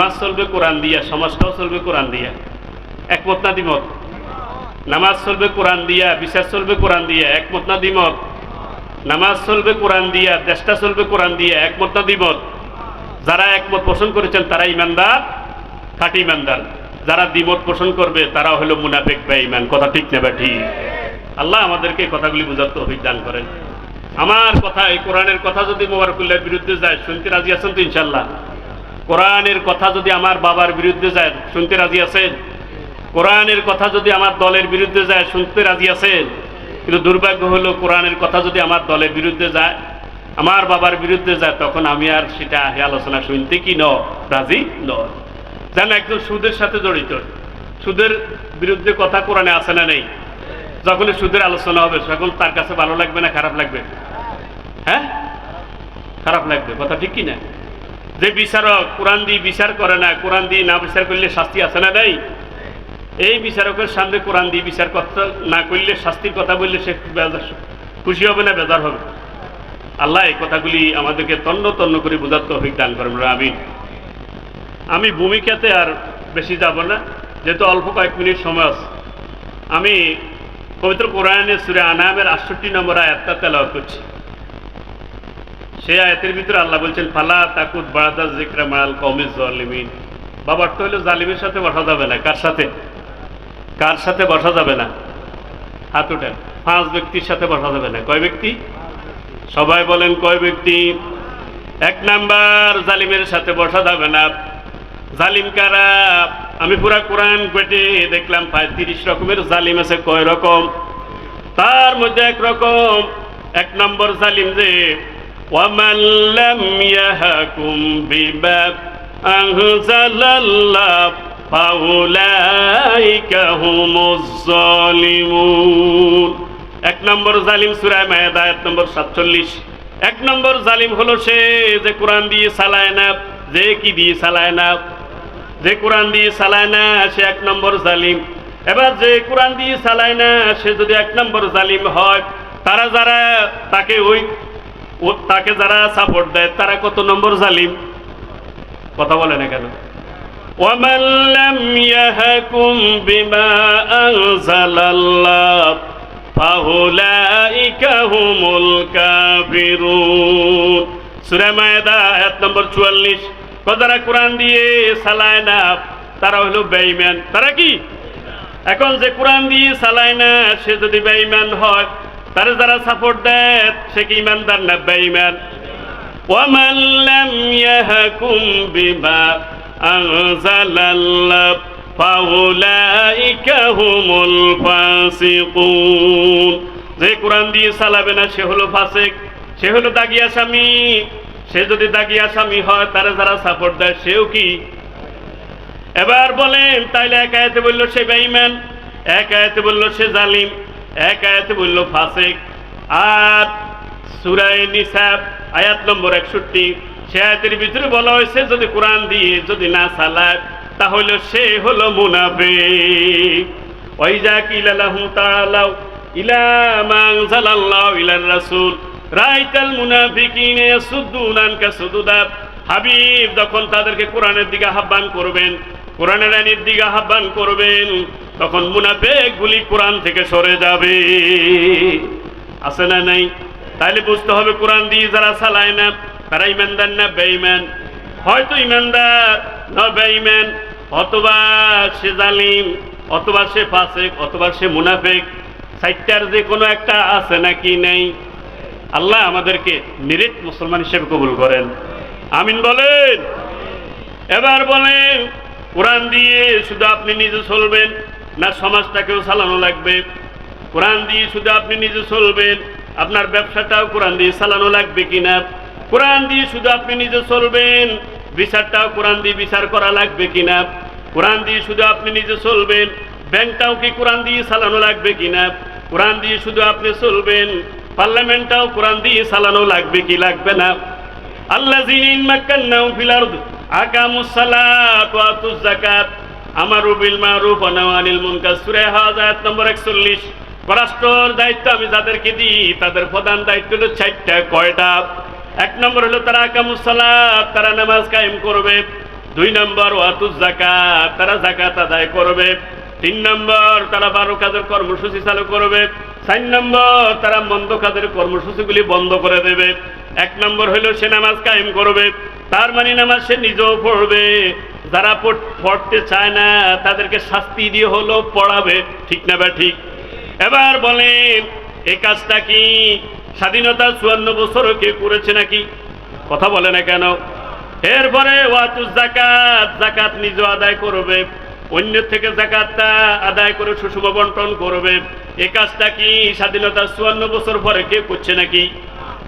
নামাজ চলবে কোরআন দিয়া, সমাজটাও চলবে কোরআন দিয়া। একমত না দ্বিমত? নামাজ চলবে কোরআন দিয়া, বিচার চলবে কোরআন দিয়া, একমত না দ্বিমত? নামাজ চলবে কোরআন দিয়া, দেশটা চলবে কোরআন দিয়া, একমত না দ্বিমত? যারা একমত পোষণ করেছেন তারা ইমানদার, খাঁটি ইমানদার। যারা দ্বিমত পোষণ করবে তারা হলো মুনাফিক বেঈমান। কথা ঠিক না ঠিক? আল্লাহ আমাদেরকে এই কথাগুলি বুঝার তৌফিক দান করেন। আমার কথা, এই কোরআনের কথা যদি মোবারকুল্লাহর বিরুদ্ধে যায়, শুনতে রাজি আছেন তো ইনশাল্লাহ? কোরআনের কথা যদি আমার বাবার বিরুদ্ধে যায়, শুনতে রাজি আছেন? কোরআনের কথা যদি আমার দলের বিরুদ্ধে যায়, শুনতে রাজি আছেন? কিন্তু দুর্ভাগ্য হলো কোরআনের কথা যদি আমার দলের বিরুদ্ধে যায়, আমার বাবার বিরুদ্ধে যায়, তখন আমি আর সেটা আলোচনা শুনতে কি রাজি নয়। যেন একজন সুদের সাথে জড়িত, সুদের বিরুদ্ধে কথা কোরআনে আছে না নেই? যখন সুদের আলোচনা হবে তখন তার কাছে ভালো লাগবে না খারাপ লাগবে? হ্যাঁ, খারাপ লাগবে। কথা ঠিক কি না? যে বিচারক কোরআন দিয়ে বিচার করে না, কোরআন দিয়ে না বিচার করলে শাস্তি আছে না নেই? এই বিচারকের সামনে কোরআন দিয়ে বিচার করতে না করলে, শাস্তির কথা বললে সে খুশি হবে না বেজার হবে? আল্লাহ এই কথাগুলি আমাদেরকে তন্ন তন্ন করে বোঝার তৌফিক দান করেন। আমি ভূমিকাতে আর বেশি যাব না, যেহেতু অল্প কয়েক মিনিট সময় আছে। আমি পবিত্র কোরআনের সূরা আনামের 68 নম্বর আয়াতটা তেলাওয়াত করছি। সেই আয়াতের ভিতরে আল্লাহ বলছেন, ফালা তাকুত বাদা যিকরা মাল কওমিজ জালিমিন। বাবার তো হলো জালিমের সাথে বসা যাবে না। কার সাথে? কার সাথে বসা যাবে না? হাত উঠেন। 5 ব্যক্তির সাথে বসা যাবে না। কয় ব্যক্তি? সবাই বলেন কয় ব্যক্তি? 1 নাম্বার, জালিমের সাথে বসা যাবে না। জালিম কারা? আমি পুরা কোরআন ঘেটে দেখলাম 30 রকমের জালিম আছে। কয় রকম? তার মধ্যে এক রকম, 1 নম্বর জালিম যে ওয়ামান লাম ইয়াহকুম বিমা আনজালাল্লাহ ফাউলাইকা হুমুজ জালিমুন। 1 নম্বর জালিম সূরা মায়েদা আয়াত নম্বর 47। 1 নম্বর জালিম হলো সে যে কোরআন দিয়ে চালায় না। যে কি দিয়ে চালায় না? যে কোরআন দিয়ে চালায় না সে 1 নম্বর জালিম। এবার যে কোরআন দিয়ে চালায় না সে যদি 1 নম্বর জালিম হয়, তারা যারা তাকে যারা সাপোর্ট দেয় তারা কত নম্বর জালিম? কথা বলে না কেন? ওয়ামান লাম ইয়াহকুম বিমা আনজালাল্লাহ ফাউলাইকা হুমুল কাফিরুন। সূরা মায়েদা আয়াত নম্বর 44। যারা কোরআন দিয়ে চালায় না তারা হলো বেঈমান। তারা কি? এখন যে কোরআন দিয়ে চালায় না সে যদি বেঈমান হয়, তারা যারা সাপোর্ট দেয় সে কি ইমানদার না বেঈমান? ওয়ামান লাম ইয়াহকুম বিমা আনজালাল্লাহ ফাউলাইকা হুমুল ফাসিকুন। যে কোরআন দিয়ে চালাবে না সে হলো ফাসিক, সে হলো দাগী আসামি। সে যদি দাগী আসামি হয়, তারা যারা সাপোর্ট দেয় সেও কি? এবার বলেন তাইলে এক আয়াতে বলল সে বেঈমান, এক আয়াতে বলল সে জালিম, এক আয়াতে বলল ফাসিক। আর সূরা নিসা আয়াত নম্বর 61, সে আয়াতের ভিতরে বলা হয়েছে যদি কোরআন দিয়ে যদি না চালায় তাহলে সে হলো মুনাফিক। ওয়াইজা কিলা লাহু তাআলাউ ইলা মা আনজালাল্লাহু ইলার রাসূল রাইতাল মুনাফিকিনা ইয়াসুদ্দুনা আনকা সুদুদা। হাবিব যখন তাদেরকে কোরআনের দিকে আহ্বান করবেন, কোরআনের আইনের দিকে আহ্বান করবেন, তখন মুনাফিকগুলি কোরআন থেকে সরে যাবে। আছে না নাই? তাইলে বুঝতে হবে কোরআন দিয়ে যারা চালায় না তারা ইমানদার না বেঈমান? হয়তো ইমানদার না বেঈমান, অথবা সে জালিম, অথবা সে ফাসিক, অথবা সে মুনাফিক। 4টার যে কোনো একটা আছে নাকি নেই? আল্লাহ আমাদেরকে নিরেট মুসলমান হিসেবে কবুল করেন। আমিন বলেন। এবার বলেন কোরআন দিয়ে শুধু আপনি নিজে চলবেন না সমাজটাকেও চালানো লাগবে? কোরআন দিয়ে শুধু আপনি নিজে চলবেন, আপনার ব্যবসাটাও কোরআন দিয়ে চালানো লাগবে কিনা? কোরআন দিয়ে শুধু আপনি নিজে চলবেন, বিচারটাও কোরআন দিয়ে বিচার করা লাগবে কিনা? কোরআন দিয়ে শুধু আপনি নিজে চলবেন, ব্যাংকটাও কি কোরআন দিয়ে চালানো লাগবে কিনা? কোরআন দিয়ে শুধু আপনি চলবেন, পার্লামেন্টটাও কোরআন দিয়ে চালানো লাগবে কি লাগবে না? আল্লাযীনা ইন মাক্কান্নাহুম ফিল আরদি আকামুস সালাত ওয়া আতুজ যাকাত আমারু বিল মারুফ ওয়া নাহাউ আনিল মুনকার। সূরা হজ আয়াত নম্বর 41। রাষ্ট্রের দায়িত্ব আমি যাদেরকে দিই তাদের প্রধান দায়িত্ব হলো 4টা। কয়টা? 1 নম্বর হলো তারা আকামুস সালাত, তারা নামাজ কায়েম করবে। 2 নম্বর ওয়াতুজ যাকাত, তারা যাকাত আদায় করবে। 3 নম্বর তারা 12 কাজের কর্মসূচি চালু করবে। 4 নম্বর তারা মন্দ কাজের কর্মসূচিগুলি বন্ধ করে দেবে। 1 নম্বর হইল সে নামাজ কায়েম করবে, তার মানে নামাজ সে নিজেও পড়বে, যারা পড়তে চায় না তাদেরকে শাস্তি দিয়ে হলো পড়াবে, ঠিক না বা ঠিক? এবার বলেন এই কাজটা কি স্বাধীনতা 54 বছরও কেউ করেছে নাকি? কথা বলে না কেন? এরপরে ওয়াতুজ যাকাত, যাকাত নিজে আদায় করবে, অন্যের থেকে যাকাতটা আদায় করে সুষম বন্টন করবে। এই কাজটা কি স্বাধীনতা 54 বছর পরে কেউ করছে নাকি?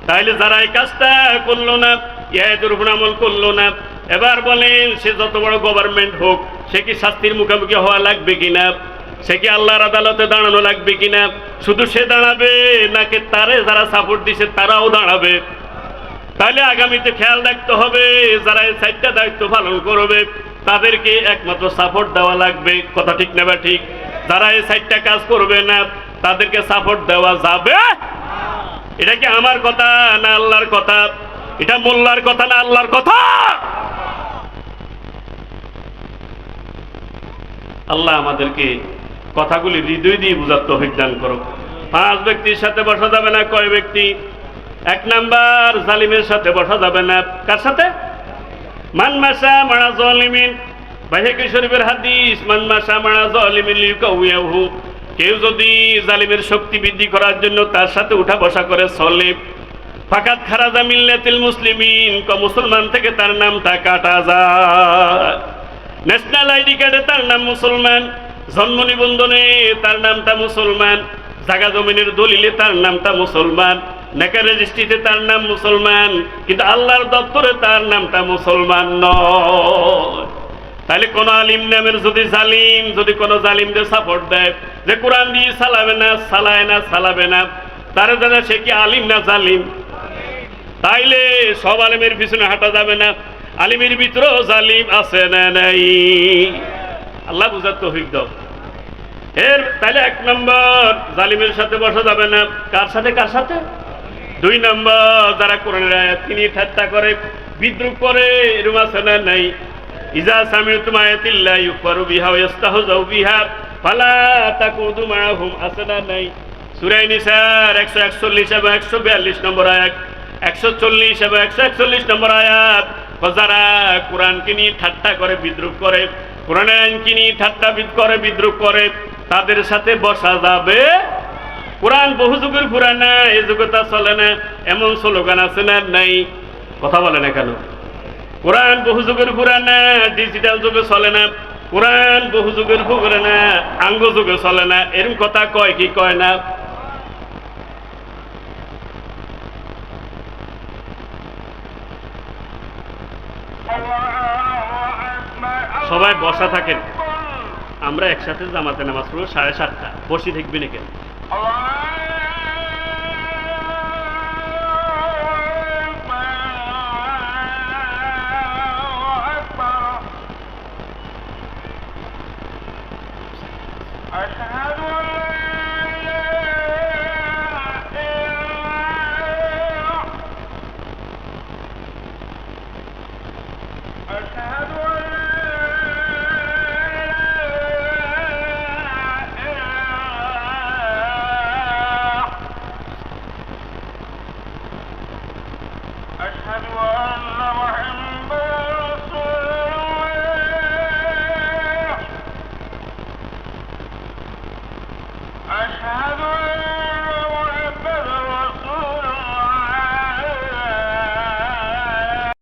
তাইলে যারা এই কাজটা করলো না, ইহাদের উপর আমল করলো না, এবার বলেন সে যত বড় গভর্নমেন্ট হোক, সে কি শাস্তির মুখোমুখি হওয়া লাগবে কিনা? সে কি আল্লাহর আদালতে দাঁড়ানো লাগবে কিনা? শুধু সে দাঁড়াবে নাকি তারে যারা সাপোর্ট দিছে তারাও দাঁড়াবে? তাহলে আগামীতে খেয়াল রাখতে হবে, যারা এই 4টা দায়িত্ব পালন করবে তাদেরকে একমাত্র সাপোর্ট দেওয়া লাগবে। কথা ঠিক না বা ঠিক? যারা এই 4টা কাজ করবে না তাদেরকে সাপোর্ট দেওয়া যাবে? এটা কি আমার কথা না আল্লাহর কথা? এটা মোল্লার কথা না আল্লাহর কথা? আল্লাহ আমাদেরকে কথাগুলি হৃদয় দিয়ে বুঝার তৌফিক দান করুক। 5 ব্যক্তির সাথে বসা যাবে না। কয় ব্যক্তি? 1 নাম্বার জালিমের সাথে বসা যাবে না। কার সাথে? মান মাসা মারা জালিমিন, বাইহাকি শরীফের হাদিস, মান মাসা মারা জালিমিন লিকাউয়াহু, কেউ যদি জালিমের শক্তি বৃদ্ধি করার জন্য তার সাথে উঠা বসা করে চলে, ফাকাত খারাজা মিল্লাতিল মুসলিমিন, মুসলমান থেকে তার নামটা কাটা যায়। ন্যাশনাল আইডি কার্ডে তার নাম মুসলমান, জন্ম নিবন্ধনে তার নামটা মুসলমান, জায়গা জমিনের দলিলে তার নামটা মুসলমান, নেকা রেজিস্ট্রিতে তার নাম মুসলমান, কিন্তু আল্লাহর দপ্তরে তার নামটা মুসলমান নয়। তাহলে কোন আলিম নামের যদি জালিম, যদি কোন জালিমদের সাপোর্ট দেয় যে কোরআন দিয়ে চালাবে না, চালায় না, চালাবে না, তার দ্বারা সে কি আলিম না জালিম? তাইলে সব আলিমের পিছনে হাঁটা যাবে না। আলিমের ভিতরেও জালিম আছে না নাই? আল্লাহ বুঝার তৌফিক দাও। তাহলে 1 নম্বর জালিমের সাথে বসা যাবে না। কার সাথে? কার সাথে? 2 নম্বর যারা কোরআনের আয়াত নিয়ে ঠাট্টা করে, বিদ্রুপ করে, এরকম আছে না নাই? ইজা সামি'তুম আয়াতিল্লাহি ইউকফারু বিহা ওয়া ইস্তাহজাউ বিহা ফালা তাকুদু মাআহুম, আছে না নাই? সূরা নিসার 141 এবং 142 নম্বর আয়াত, 140 এবং 141 নম্বর আয়াত, যারা কোরআনকে নিয়ে ঠাট্টা করে, বিদ্রুপ করে, কোরআনের আইনকে নিয়ে ঠাট্টা করে, বিদ্রুপ করে, তাদের সাথে বসা যাবে। কোরআন বহু যুগের পুরানা, এই যুগে তা চলে না, এমন স্লোগান আছে না নাই? কথা বলে না কেন? কোরআন বহু যুগের পুরানা, ডিজিটাল যুগে চলে না। কোরআন বহু যুগের পুরানা, আঙ্গ যুগে চলে না, এরকম কথা কয় কি কয় না? সবাই বসা থাকেন, আমরা একসাথে জামাতে নামাজ পড়ব 7:30টা। বসি থাকবেন কেন?